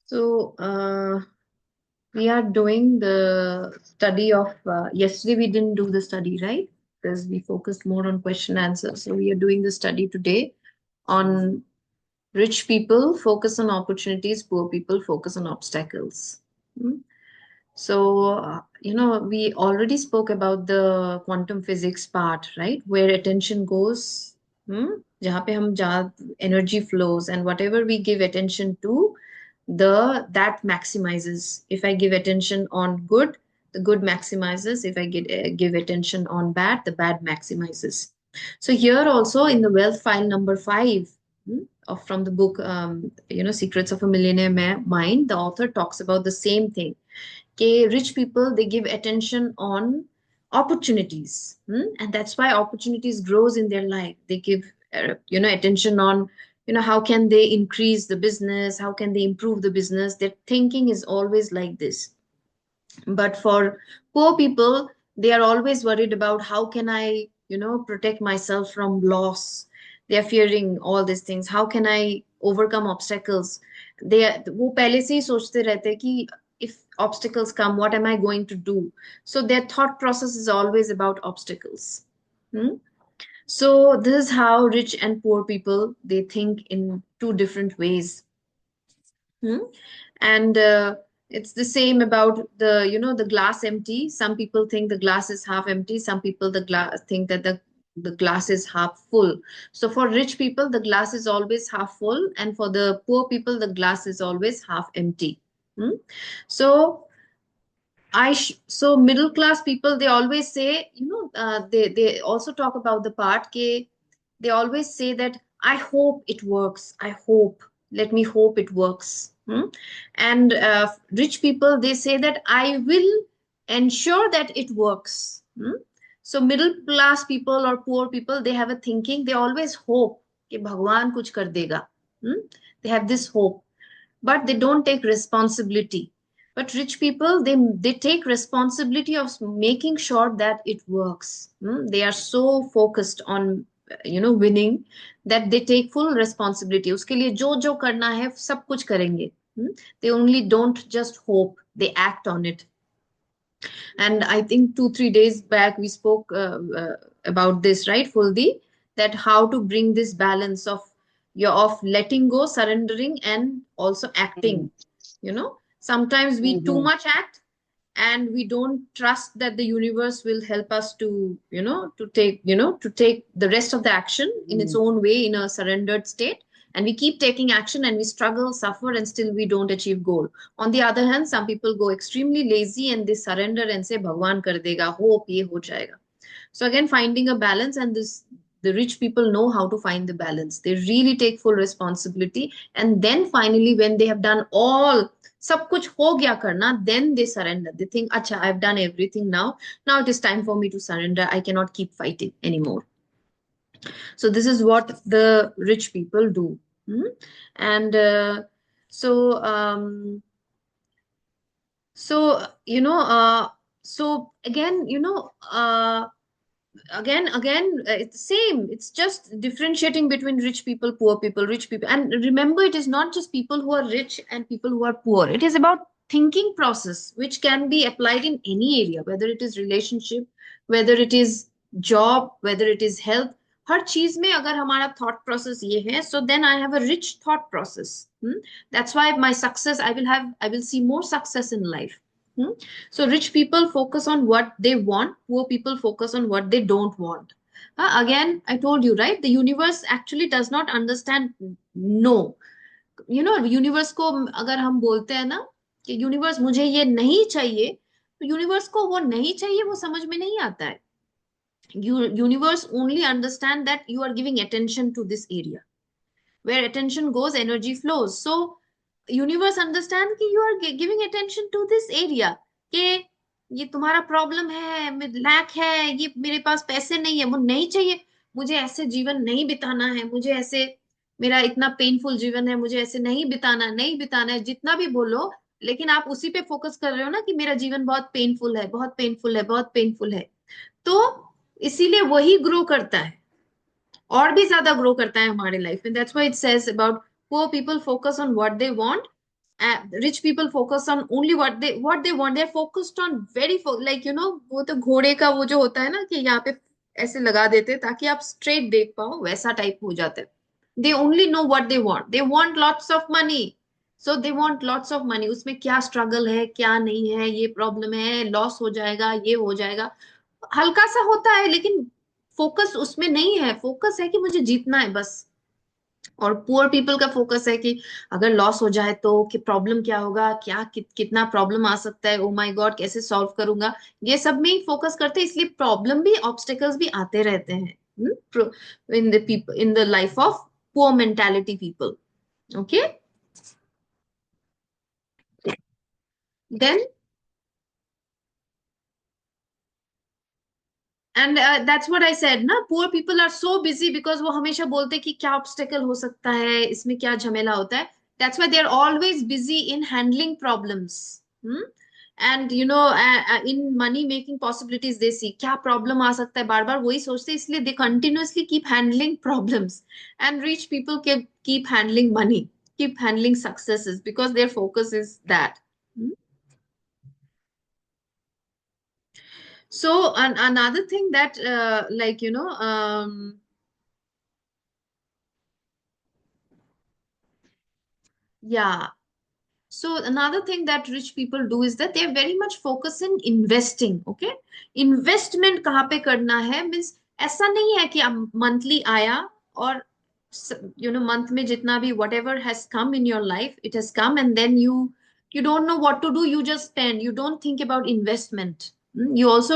So, we are doing the study of, yesterday we didn't do the study, right? Because we focused more on question answer. So, we are doing the study today on rich people focus on opportunities, poor people focus on obstacles. Hmm? So, we already spoke about the quantum physics part, right? Where attention goes, जहाँ पे हम जहाँ energy flows and whatever we give attention to, the that maximizes. If I give attention on good, the good maximizes. If I give attention on bad, the bad maximizes. So here also in the wealth file number 5, from the book, Secrets of a Millionaire Mind, the author talks about the same thing. Okay, rich people, they give attention on opportunities, and that's why opportunities grows in their life. They give attention on how can they increase the business, how can they improve the business. Their thinking is always like this. But for poor people, they are always worried about how can I protect myself from loss. They are fearing all these things. How can I overcome obstacles? वो पहले से ही सोचते रहते हैं कि if obstacles come, what am I going to do? So their thought process is always about obstacles. Hmm? So this is how rich and poor people, they think in two different ways. Hmm? And it's the same about the glass empty. Some people think the glass is half empty. Some people the glass think that the glass is half full. So for rich people, the glass is always half full, and for the poor people, the glass is always half empty. Hmm? So so middle class people, they always say, they also talk about the part ke they always say that I hope it works. I hope. Let me hope it works. And rich people, they say that I will ensure that it works. So middle class people or poor people, they have a thinking. They always hope कि भगवान कुछ कर देगा. They have this hope, but they don't take responsibility. But rich people, they take responsibility of making sure that it works. They are so focused on winning, that they take full responsibility. उसके लिए जो जो करना है सब कुछ करेंगे. They only don't just hope, they act on it. And I think 2 3 days back we spoke about this, right, Fuldi, that how to bring this balance of letting go, surrendering, and also acting. Sometimes we too Mm-hmm. much act, and we don't trust that the universe will help us to to take the rest of the action in its own way, in a surrendered state. And we keep taking action, and we struggle, suffer, and still we don't achieve goal. On the other hand, some people go extremely lazy and they surrender and say bhagwan kar dega, hope ye ho jayega. So again, finding a balance, and this the rich people know how to find the balance. They really take full responsibility, and then finally, when they have done all, सब कुछ हो गया करना, then they surrender. They think, अच्छा, I've done everything now. Now it is time for me to surrender. I cannot keep fighting anymore. So this is what the rich people do. Hmm? And so so so again, it's the same. It's just differentiating between rich people, poor people, rich people. And remember, it is not just people who are rich and people who are poor. It is about thinking process, which can be applied in any area, whether it is relationship, whether it is job, whether it is health. हर चीज में अगर हमारा thought process ये है, so then I have a rich thought process. That's why my success, I will see more success in life. Hmm? So rich people focus on what they want, poor people focus on what they don't want. Again, I told you, right? The universe actually does not understand no. Universe को अगर हम बोलते हैं ना कि universe मुझे ये नहीं चाहिए, तो यूनिवर्स को वो नहीं चाहिए वो समझ में नहीं आता है. Universe only understand that you are giving attention to this area. Where attention goes, energy flows. So universe understand कि you are giving attention to this area, कि ये तुम्हारा प्रॉब्लम है, लैक है, ये मेरे पास पैसे नहीं है, वो नहीं चाहिए. मुझे ऐसे जीवन नहीं बिताना है, मुझे ऐसे, मेरा इतना पेनफुल जीवन है, मुझे ऐसे नहीं बिताना, नहीं बिताना है, जितना भी बोलो. लेकिन आप उसी पे फोकस कर रहे हो ना कि मेरा जीवन बहुत पेनफुल है, बहुत पेनफुल है, बहुत पेनफुल है. तो इसीलिए वही ग्रो करता है, और भी ज्यादा ग्रो करता है हमारे लाइफ में. That's why it says about poor people focus on what they want, Rich people focus on only what they want. They're focused on like वो तो घोड़े का वो जो होता है ना कि यहाँ पे ऐसे लगा देते हैं ताकि आप स्ट्रेट देख पाओ, वैसा टाइप हो जाता है. They only know what they want lots of money. So they want lots of money. उसमें क्या स्ट्रगल है क्या नहीं है, ये प्रॉब्लम है, लॉस हो जाएगा, ये हो जाएगा, हल्का सा होता है, लेकिन फोकस उसमें नहीं है. फोकस है कि मुझे जीतना है बस. और पुअर पीपल का फोकस है कि अगर लॉस हो जाए तो कि प्रॉब्लम क्या होगा, कितना प्रॉब्लम आ सकता है, ओ माय गॉड कैसे सॉल्व करूंगा. ये सब में ही फोकस करते हैं, इसलिए प्रॉब्लम भी, ऑब्स्टेकल्स भी आते रहते हैं in the life of poor mentality people. Okay. Then and that's what I said ना, poor people are so busy because वो हमेशा बोलते हैं कि क्या ऑब्स्टेकल हो सकता है, इसमें क्या झमेला होता है. That's why they are always busy in handling problems. And in money making possibilities they see क्या प्रॉब्लम आ सकता है, बार बार वही सोचते हैं, इसलिए they continuously keep handling problems. And rich people keep handling money, keep handling successes because their focus is that. So another thing that yeah. So another thing that rich people do is that they are very much focused in investing. Okay, investment कहाँ पे करना है means ऐसा नहीं है कि अब monthly आया और month में जितना भी whatever has come in your life, it has come, and then you don't know what to do, you just spend, you don't think about investment. You also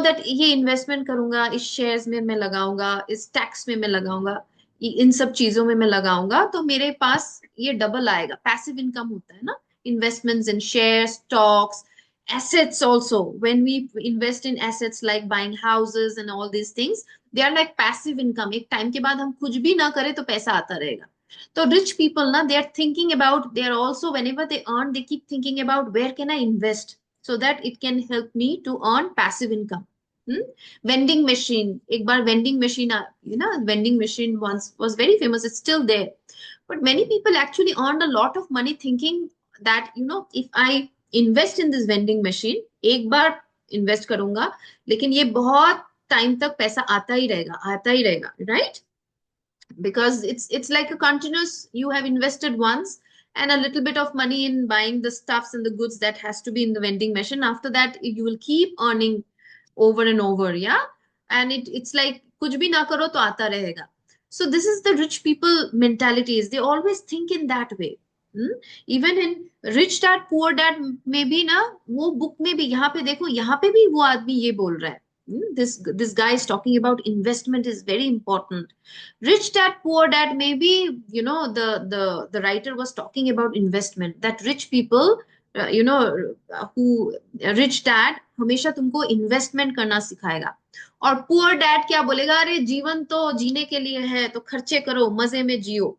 that ये investment करूंगा, इस shares में मैं लगाऊंगा, इस tax में मैं लगाऊंगा, इन सब चीजों में मैं लगाऊंगा तो मेरे पास ये डबल आएगा. पैसिव इनकम होता है ना, investments in share, stocks, assets also. When we invest in assets like buying houses and all these things, they are like passive income. एक टाइम के बाद हम कुछ भी ना करें तो पैसा आता रहेगा. तो rich people ना, they are thinking about, they are also, whenever they earn, they keep thinking about where can I invest so that it can help me to earn passive income. Vending machine, एक बार vending machine, vending machine once was very famous, it's still there. But many people actually earned a lot of money thinking that if I invest in this vending machine, एक बार invest करूंगा लेकिन ये बहुत time तक पैसा आता ही रहेगा, right? Because it's like a continuous, you have invested once and a little bit of money in buying the stuffs and the goods that has to be in the vending machine. After that you will keep earning over and over, yeah. And it's like kuch bhi na karo to aata rahega. So this is the rich people mentalities, they always think in that way. Even in Rich Dad Poor Dad में भी ना, वो book में भी, यहाँ पे देखो, यहाँ पे भी वो आदमी ये बोल रहा है. This guy is talking about investment is very important. Rich Dad Poor Dad, maybe the writer was talking about investment, that rich people, who rich dad हमेशा तुमको इन्वेस्टमेंट करना सिखाएगा. और पुअर डैड क्या बोलेगा, अरे जीवन तो जीने के लिए है तो खर्चे करो, मजे में जियो.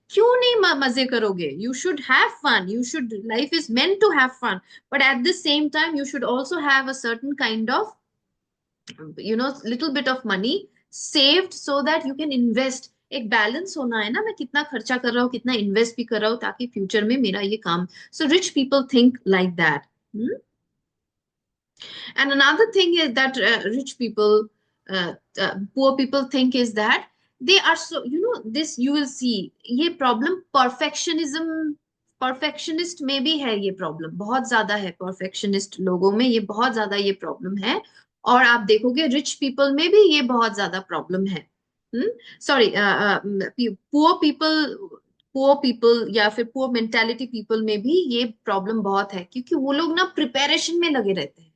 क्यों नहीं मजे करोगे? You should have fun, you should, life is meant to have fun, but at the same time you should also have a certain kind of little bit of money saved so that you can invest. एक balance होना है ना, मैं कितना खर्चा कर रहा हूँ, कितना इन्वेस्ट भी कर रहा हूँ ताकि फ्यूचर में मेरा ये काम. So rich people think like that. And another thing is that rich people, poor people think is that they are so, this you will see, ये problem perfectionism, perfectionist में भी है ये problem, बहुत ज्यादा है perfectionist लोगों में, ये बहुत ज्यादा ये problem है. और आप देखोगे rich people में भी ये बहुत ज्यादा problem है. Sorry, poor people, poor people या फिर पुअर मेंटेलिटी पीपल में भी ये प्रॉब्लम बहुत है, क्योंकि वो लोग ना प्रिपरेशन में लगे रहते हैं,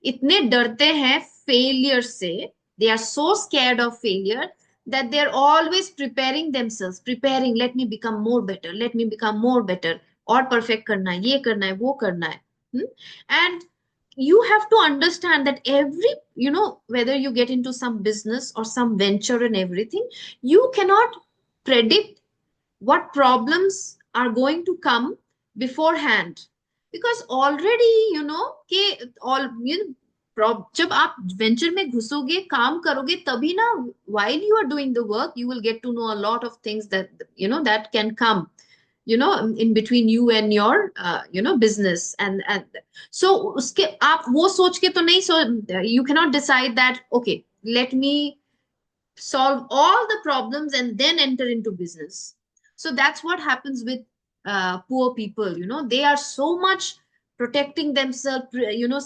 इतने डरते हैं फेलियर से. They are so scared of failure that they are always preparing themselves, preparing, let me become more better, let me become more better, और परफेक्ट करना है, ये करना है, वो करना है. And you have to understand that every, whether you get into some business or some venture and everything, you cannot predict what problems are going to come beforehand. Because already कि all जब आप venture में घुसोगे, काम करोगे, तभी ना, while you are doing the work you will get to know a lot of things that that can come. in between you and your business, and so uske aap wo soch ke to nahi, so you cannot decide that okay, let me solve all the problems and then enter into business. So that's what happens with poor people. They are so much protecting themselves,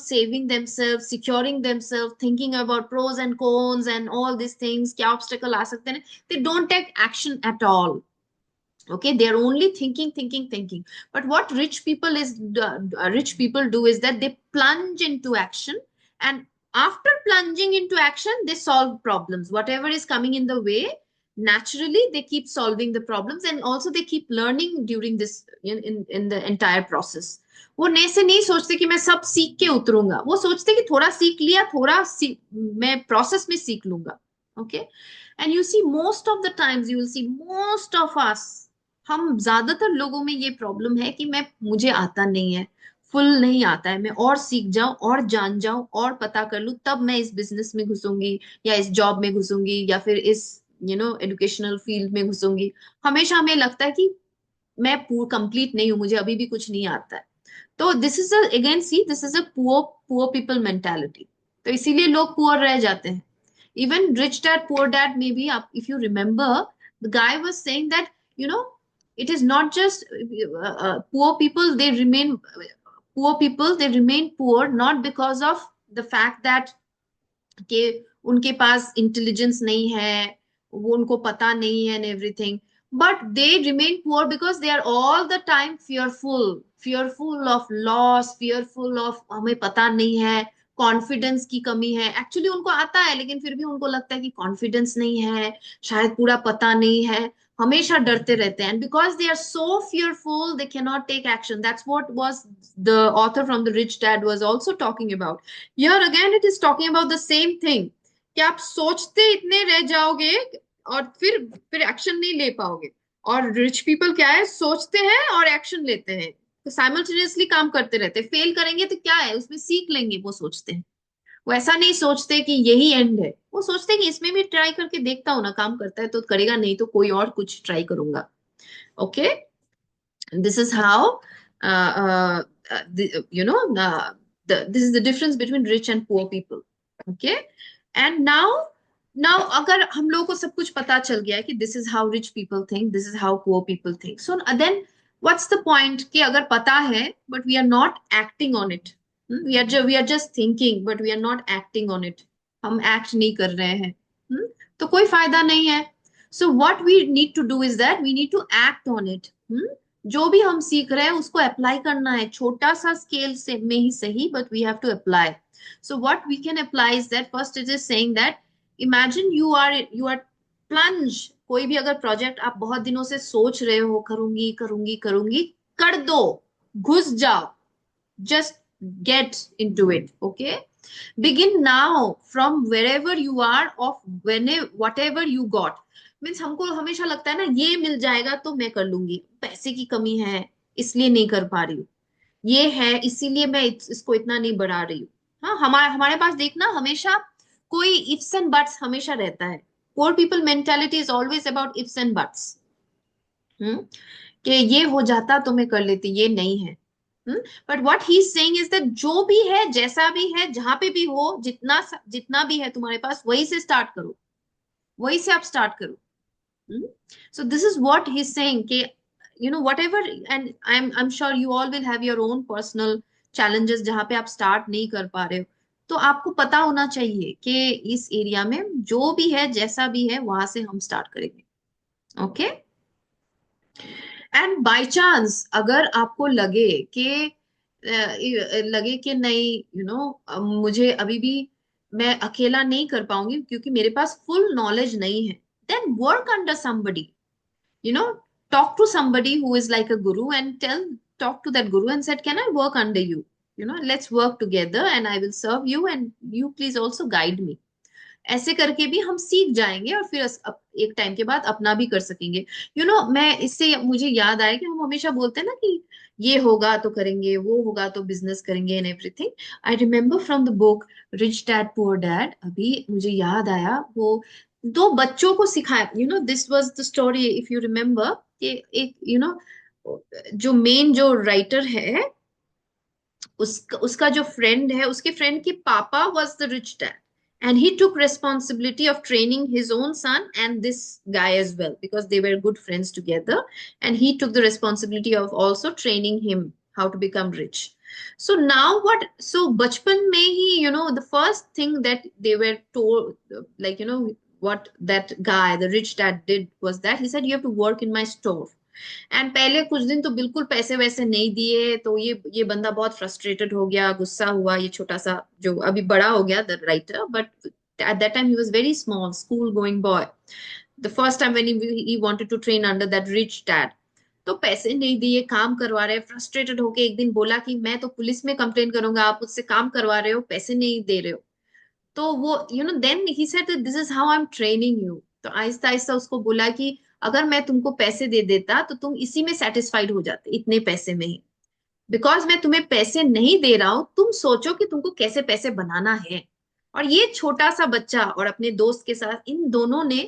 saving themselves, securing themselves, thinking about pros and cons and all these things, kya obstacle aa sakte hain. They don't take action at all. Okay, they are only thinking. But what rich people do is that they plunge into action, and after plunging into action they solve problems, whatever is coming in the way. Naturally they keep solving the problems, and also they keep learning during this in the entire process. वो नए से नहीं सोचते कि मैं सब सीख के उतरूंगा, वो सोचते कि थोड़ा सीख लिया, मैं प्रोसेस में सीख लूंगा. Okay. And you see most of the times, you will see most of us, हम ज्यादातर लोगों में ये प्रॉब्लम है कि मुझे आता नहीं है, फुल नहीं आता है, मैं और सीख जाऊं और जान जाऊं और पता कर लूं, तब मैं इस बिजनेस में घुसूंगी या इस जॉब में घुसूंगी या फिर इस एजुकेशनल फील्ड में घुसूंगी. हमेशा हमें लगता है कि मैं कंप्लीट नहीं हूं, मुझे अभी भी कुछ नहीं आता है. तो this is again, see, this is a poor poor people mentality. तो इसीलिए लोग पुअर रह जाते हैं. Even rich dad poor dad में भी, आप if you remember, the guy was saying that you know it is not just poor people, they remain poor not because of the fact that कि उनके पास intelligence नहीं है, वो उनको पता नहीं है and everything, but they remain poor because they are all the time fearful of loss, fearful of हमें पता नहीं है, कॉन्फिडेंस की कमी है. एक्चुअली उनको आता है लेकिन फिर भी उनको लगता है कि कॉन्फिडेंस नहीं है, शायद पूरा पता नहीं है, हमेशा डरते रहते हैं. And because they are so fearful they can not take action. That's what was the author from the rich dad was also talking about. Here again it is talking about the same thing कि आप सोचते इतने रह जाओगे और फिर action नहीं ले पाओगे. और रिच पीपल क्या है, सोचते हैं और एक्शन लेते हैं, तो साइमल्टेनियसली काम करते रहते हैं. फेल करेंगे तो क्या है, उसमें सीख लेंगे, वो सोचते हैं. वो ऐसा नहीं सोचते कि यही एंड है, वो सोचते हैं कि इसमें भी ट्राई करके देखता हूं ना, काम करता है तो करेगा, नहीं तो कोई और कुछ ट्राई करूंगा. Okay. This is how this is the difference between rich and poor people. Okay. And now अगर हम लोगों को सब कुछ पता चल गया है कि this is how rich people think, this is how poor people think, so then what's the point कि अगर पता है but we are not acting on it. We are just thinking but we are not acting on it. हम act नहीं कर रहे हैं. तो कोई फायदा नहीं है. So what we need to do is that we need to act on it. जो भी हम सीख रहे हैं उसको अप्लाई करना है, छोटा सा स्केल से में ही सही, but we have to apply. So what we can apply is that first it is saying that imagine you are plunge. कोई भी अगर प्रोजेक्ट आप बहुत दिनों से सोच रहे हो, करूंगी करूंगी करूंगी, कर दो, घुस जाओ, just get into it. Okay. Begin now from wherever you are, of whatever you got. Means हमको हमेशा लगता है ना, ये मिल जाएगा तो मैं कर लूंगी, पैसे की कमी है इसलिए नहीं कर पा रही हूँ, ये है इसीलिए मैं इसको इतना नहीं बढ़ा रही हूँ. हाँ, हमारे हमारे पास देखना हमेशा कोई इफ्स एंड बट्स हमेशा रहता है. Poor people mentality is always about ifs and buts. कि ये हो जाता तो मैं कर लेती, ये नहीं है. But what he is saying is that जो भी है, जैसा भी है, जहां पे भी हो, जितना जितना भी है तुम्हारे पास, वही से स्टार्ट करो, वही से आप स्टार्ट करो. So this is what he's saying कि whatever, and I'm sure you all will have your own personal challenges जहां पे आप स्टार्ट नहीं कर पा रहे हो. तो आपको पता होना चाहिए कि इस एरिया में जो भी है, जैसा भी है, वहां से हम स्टार्ट करेंगे. ओके. एंड बाय चांस अगर आपको लगे कि नहीं, मुझे अभी भी मैं अकेला नहीं कर पाऊंगी क्योंकि मेरे पास फुल नॉलेज नहीं है, then work under somebody. you know Talk to somebody who is like a guru and talk to that guru and said, can I work under you? Let's work together and I will serve you and you please also guide me. ऐसे करके भी हम सीख जाएंगे और फिर एक time के बाद अपना भी कर सकेंगे. मैं इससे मुझे याद आया कि हम हमेशा बोलते हैं ना कि ये होगा तो करेंगे, वो होगा तो बिजनेस करेंगे and everything. I remember from the book rich dad poor dad, अभी मुझे याद आया, वो दो बच्चों को सिखाया. This was the story, if you remember, कि एक जो मेन जो राइटर है, उसका जो फ्रेंड है, उसके फ्रेंड के पापा was the rich dad, and he took responsibility of training his own son and this guy as well, because they were good friends together, and he took the responsibility of also training him how to become rich. So now what, so bachpan mein hi, the first thing that they were told, like, what that guy, the rich dad, did was that he said, you have to work in my store. And पहले कुछ दिन तो बिल्कुल पैसे वैसे नहीं दिए, तो ये बंदा बहुत फ्रस्ट्रेटेड हो गया, गुस्सा हुआ, ये छोटा सा जो अभी बड़ा हो गया the writer, but at that time he was very small school going boy, the first time when he wanted to train under that rich dad. तो पैसे नहीं दिए, काम करवा रहे, फ्रस्ट्रेटेड होके एक दिन बोला कि मैं तो पुलिस में कंप्लेन करूंगा, आप मुझसे काम करवा रहे हो, पैसे नहीं दे रहे हो। तो वो then he said this is how I am training you. तो आहिस्ता आहिस्ता उसको बोला कि अगर मैं तुमको पैसे दे देता तो तुम इसी में सेटिस्फाइड हो जाते, इतने पैसे में ही। बिकॉज मैं तुम्हें पैसे नहीं दे रहा हूं, तुम सोचो कि तुमको कैसे पैसे बनाना है। और ये छोटा सा बच्चा और अपने दोस्त के साथ इन दोनों ने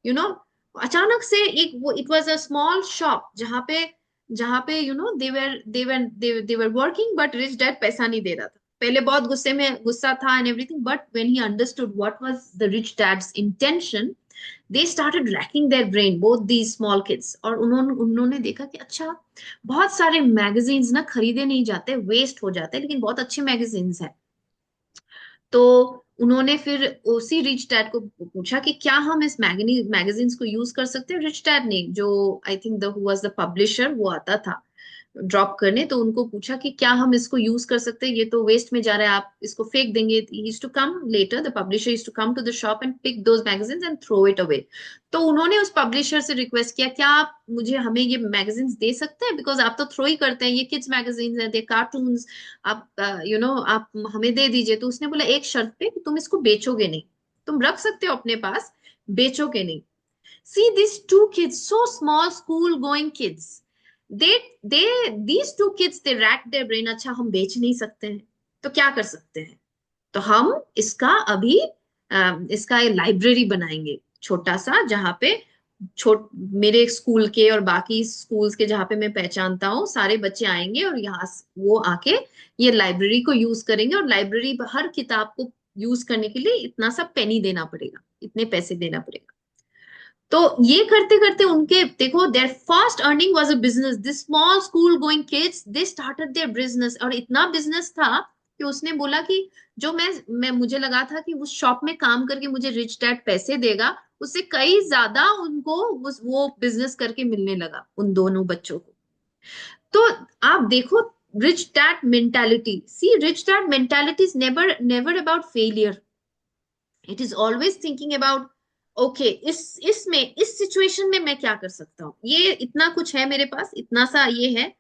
यू नो अचानक से एक वो, it was a small shop जहाँ पे they were working, but rich dad पैसा नहीं दे रहा था। पहले बहुत गुस्सा था and everything, but when he understood what was the rich dad's intention, they started racking their brain, both these small kids. और उन्होंने उन्होंने देखा कि अच्छा, बहुत सारे मैगजीन्स ना खरीदे नहीं जाते, वेस्ट हो जाते, लेकिन बहुत अच्छे मैगजीन्स हैं। तो उन्होंने फिर उसी रिच डैड को पूछा कि क्या हम इस मैगजीन्स को यूज कर सकते हैं। रिच डैड ने, जो I think the who was the publisher, वो आता था ड्रॉप करने, तो उनको पूछा कि क्या हम इसको यूज कर सकते हैं, ये तो वेस्ट में जा रहा है, आप इसको फेंक देंगे। He used to come later, the publisher used to come to the shop and pick those magazines and throw it away. तो उन्होंने उस पब्लिशर से रिक्वेस्ट किया, क्या आप मुझे हमें ये मैगजीन्स दे सकते हैं, बिकॉज आप तो थ्रो ही करते हैं, ये किड्स मैगजीन्स हैं, दे कार्टून्स, आप आप हमें दे दीजिए। तो उसने बोला एक शर्त पे, कि तुम इसको बेचोगे नहीं, तुम रख सकते हो अपने पास, बेचोगे नहीं। See these two kids, so small, school going kids. They they these two kids, they racked their brain. अच्छा, हम बेच नहीं सकते हैं, तो क्या कर सकते हैं? तो हम इसका अभी इसका लाइब्रेरी बनाएंगे छोटा सा, जहाँ पे छोट मेरे स्कूल के और बाकी स्कूल्स के, जहाँ पे मैं पहचानता हूँ, सारे बच्चे आएंगे और यहाँ वो आके ये लाइब्रेरी को यूज करेंगे। और लाइब्रेरी, हर किताब को यूज करने के लिए इतना सा पेनी देना पड़ेगा, इतने पैसे देना पड़ेगा। तो ये करते करते उनके, देखो, their first earning was a business. This small school going kids, they started their business. और इतना बिजनेस था कि उसने बोला कि जो मैं मुझे लगा था कि उस शॉप में काम करके मुझे रिच डैड पैसे देगा, उससे कई ज्यादा उनको वो बिजनेस करके मिलने लगा उन दोनों बच्चों को। तो आप देखो, rich dad mentality, see rich dad mentality is never never about failure, it is always thinking about, okay, इस सिचुएशन में मैं क्या कर सकता हूँ, ये इतना कुछ है मेरे पास, इतना सा ये है,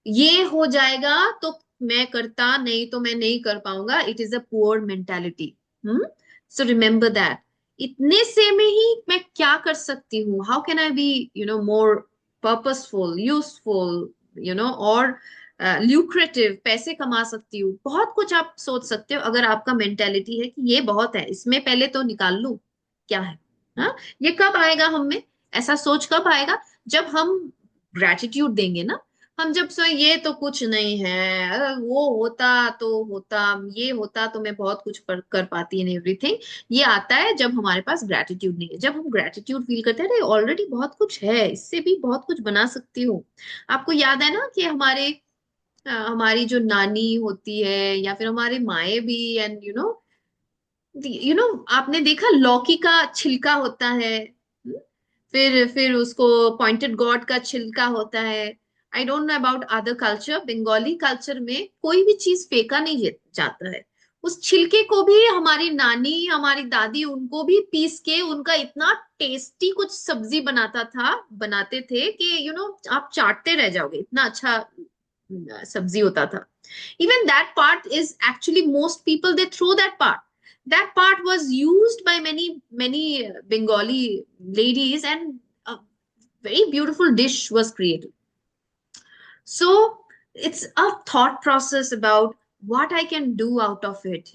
ये हो जाएगा तो मैं करता, नहीं तो मैं नहीं कर पाऊंगा। It is a poor mentality. So remember that, इतने से में ही मैं क्या कर सकती हूँ, how can I be more purposeful, useful, और ल्यूक्रेटिव, पैसे कमा सकती हूँ। बहुत कुछ आप सोच सकते हो, अगर आपका मेंटेलिटी है कि ये बहुत है, इसमें पहले तो निकाल लूं क्या है। हाँ, ये कब आएगा हम में, ऐसा सोच कब आएगा, जब हम ग्रेटिट्यूड देंगे ना। हम जब सो ये तो कुछ नहीं है, अगर वो होता तो होता, ये होता तो मैं बहुत कुछ कर पाती एंड एवरीथिंग, ये आता है जब हमारे पास ग्रेटिट्यूड नहीं है। जब हम ग्रेटिट्यूड फील करते हैं, अरे ऑलरेडी बहुत कुछ है, इससे भी बहुत कुछ बना सकती हूँ। आपको याद है ना कि हमारी जो नानी होती है, या फिर हमारे माए भी, एंड आपने देखा लौकी का छिलका होता है, फिर उसको पॉइंटेड गॉड का छिलका होता है। I don't know about other culture, Bengali culture में कोई भी चीज फेंका नहीं जाता है। उस छिलके को भी हमारी नानी, हमारी दादी, उनको भी पीस के उनका इतना टेस्टी कुछ सब्जी बनाते थे कि आप चाटते रह जाओगे, इतना अच्छा सब्जी होता था। Even that part is actually, most people they throw that part. That part was used by many Bengali ladies, and a very beautiful dish was created. So it's a thought process about what I can do out of it.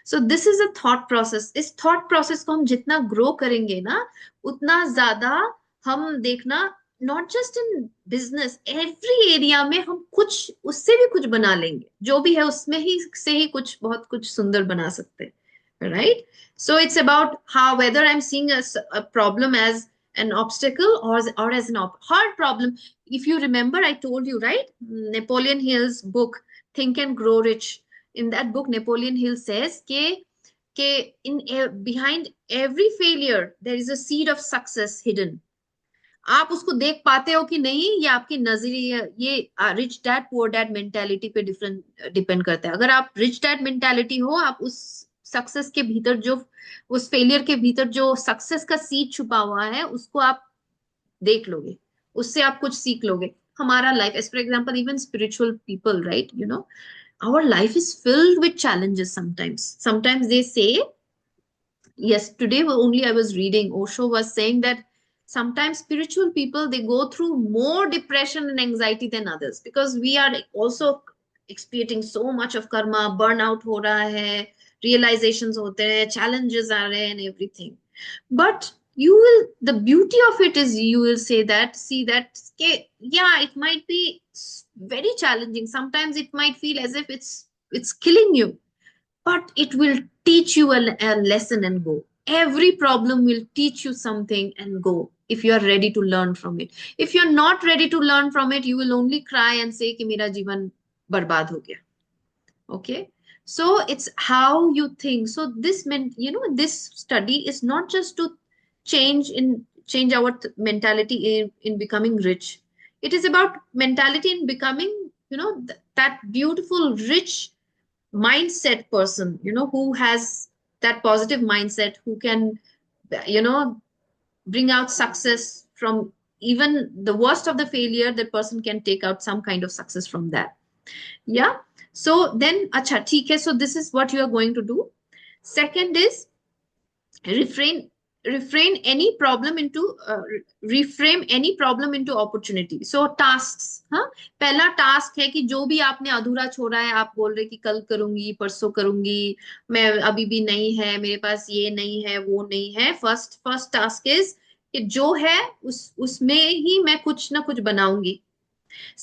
So this is a thought process. इस thought process को हम जितना grow करेंगे ना, उतना ज्यादा हम देखना not just in business, every area में हम कुछ उससे भी कुछ बना लेंगे, जो भी है उसमें ही से ही कुछ बहुत कुछ सुंदर बना सकते हैं, right? So it's about how whether I am seeing a problem as an obstacle or as an hard problem. If you remember, I told you, right? Napoleon Hill's book, Think and Grow Rich. In that book, Napoleon Hill says कि in behind every failure there is a seed of success hidden. आप उसको देख पाते हो कि नहीं, ये आपके नजरिए, ये rich dad poor dad mentality पे डिफरेंट डिपेंड करता है। अगर आप रिच डैड मेंटेलिटी हो, आप उस सक्सेस के भीतर जो, उस फेलियर के भीतर जो सक्सेस का सीड छुपा हुआ है, उसको आप देख लोगे, उससे आप कुछ सीख लोगे। हमारा life, as for example even spiritual people, right, you know, our life is filled with challenges sometimes they say, yes, today only I was reading, Osho was saying that sometimes spiritual people, they go through more depression and anxiety than others, because we are also experiencing so much of karma, burnout ho raha hai, realizations hote hain, challenges are there and everything. But you will, the beauty of it is, you will say that, see that, yeah, it might be very challenging, sometimes it might feel as if it's killing you, but it will teach you a lesson and go. Every problem will teach you something and go, if you are ready to learn from it. If you're not ready to learn from it, you will only cry and say कि मेरा जीवन बर्बाद हो गया. Okay, so it's how you think. So this meant, you know, this study is not just to change our mentality in becoming rich. It is about mentality in becoming, you know, that beautiful rich mindset person, you know, who has that positive mindset, who can, you know, bring out success from even the worst of the failure. That person can take out some kind of success from that. Yeah. So then, acha, theek hai. So this is what you are going to do. Second is refrain refrain any problem into reframe any problem into opportunity. So tasks, हाँ, पहला task है कि जो भी आपने अधूरा छोड़ा है, आप बोल रहे कि कल करूंगी, परसों करूंगी, मैं अभी भी नहीं है, मेरे पास ये नहीं है, वो नहीं है। फर्स्ट टास्क इज कि जो है उसमें ही मैं कुछ ना कुछ बनाऊंगी।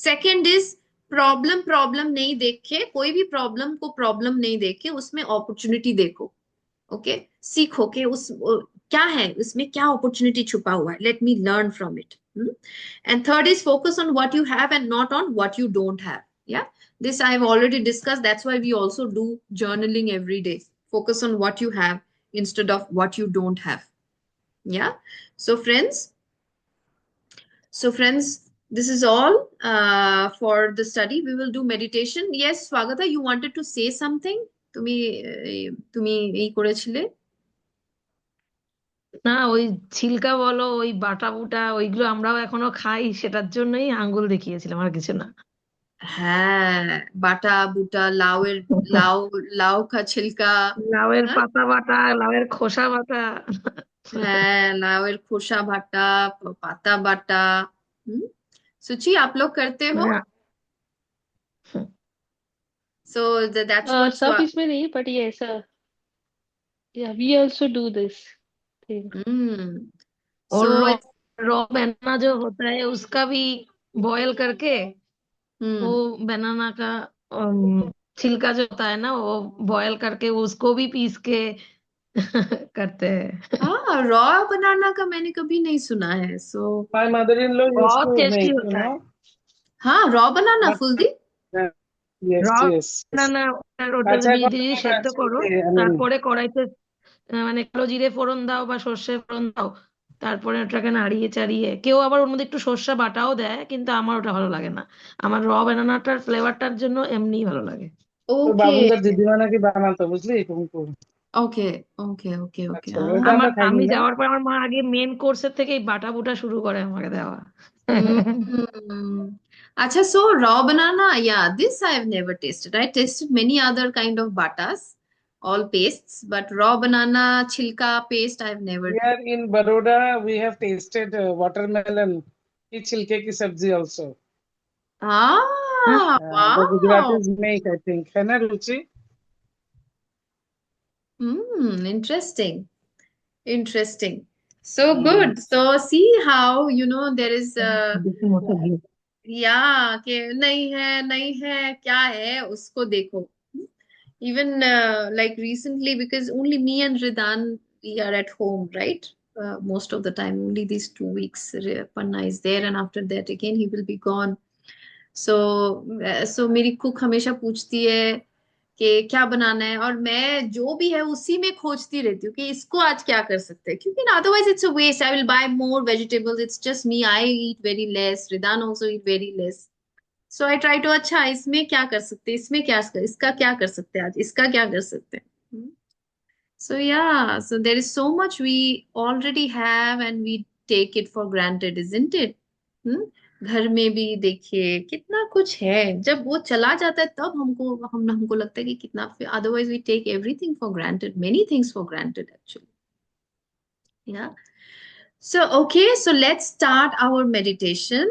सेकंड इज प्रॉब्लम प्रॉब्लम नहीं देखे, कोई भी प्रॉब्लम को प्रॉब्लम नहीं देखे, उसमें अपॉर्चुनिटी देखो। ओके, सीखो कि उस क्या है, उसमें क्या अपॉर्चुनिटी छुपा हुआ है, let me learn from it. And third is focus on what you have and not on what you don't have. या, this I have already discussed. That's why we also do journaling every day. Focus on what you have instead of what you don't have. Yeah. So friends, this is all for the study. We will do meditation. Yes, Swagata, you wanted to say something? তুমি এই করেছিলে? না, ওই ছিলকা বলো, ওই বাটা বুটা, ওইগুলো আমরাও এখনো খাই, সেটার জন্যই আঙ্গুল দেখিয়েছিলাম, আর কিছু না। হ্যাঁ, বাটা বুটা, লাউ লাউ কা ছিলকা। লাউয়ের হ্যাঁ, পাতা বাটা, লাউয়ের খোসা বাটা। হ্যাঁ, লাউয়ের খোসা বাটা, পাতা বাটা। हम्म, सुची, आप लोग करते हो? মানে So that's what सब इसमें नहीं बट ये ऐसा yeah we also do this thing hmm और so रॉ it's रॉ बनाना जो होता है उसका भी बॉयल करके, वो hmm बनाना का छिलका जो होता है ना, वो बॉयल करके उसको भी पीस के करते हैं। हाँ, रॉ बनाना का मैंने कभी नहीं सुना है। सो my mother-in-law used बहुत to टेस्टी make होता है। हाँ, raw banana but full the. yes rock yes yes বানানা, ওটা কাঁচা তুমি যদি কলা সেদ্ধ করো, ছিলকে I mean তারপরে কড়াইতে মানে কালো জিরে ফোড়ন দাও বা সর্ষে ফোড়ন দাও, তারপরে ওটাকে নাড়িয়ে চাড়িয়ে, কেউ আবার ওর মধ্যে একটু সর্ষে বাটাও দেয়, কিন্তু আমার ওটা ভালো লাগে না। আমার র বানানাটার ফ্লেভারটার জন্য এমনিই ভালো লাগে। তোর ওকে বাবুনদার দিদিমা নাকি বানাতো বুঝলি কুমকুম ওকে ওকে ওকে ওকে। আচ্ছা ওটা আমরা খাইনি আমি না যাওয়ার পর আমার মা আগে মেন কোর্সের থেকেই বাটা বুটা শুরু করে আমাকে দেওয়া। Acha, so raw banana, yeah, this I have never tasted. I tasted many other kind of batas, all pastes, but raw banana chilka paste I have never. here in Baroda we have tasted watermelon ki chilke ki sabzi also Ah, the wow. Gujaratis make I think है ना रुचि Interesting. Interesting. So good. So see how, there is कि नहीं है क्या है उसको देखो. Even like recently, because only me and Ridan, we are at home, right? Most of the time, only these 2 weeks, Panna is there, and after that, again, he will be gone. So मेरी cook हमेशा पूछती है कि क्या बनाना है, और मैं जो भी है उसी में खोजती रहती हूँ कि इसको आज क्या कर सकते हैं, क्योंकि otherwise it's a waste. I will buy more vegetables. It's just me. I eat very less. Ridaan also eat very less. So I try to, अच्छा इसमें क्या कर सकते हैं, इसमें क्या, इसका क्या कर सकते हैं, आज इसका क्या कर सकते हैं. So yeah, so there is so much we already have and we take it for granted, isn't it? Hmm? घर में भी देखिए कितना कुछ है, जब वो चला जाता है तब हमको लगता है कि कितना. otherwise we take everything for granted, many things for granted actually. Yeah. So okay, so let's start our meditation.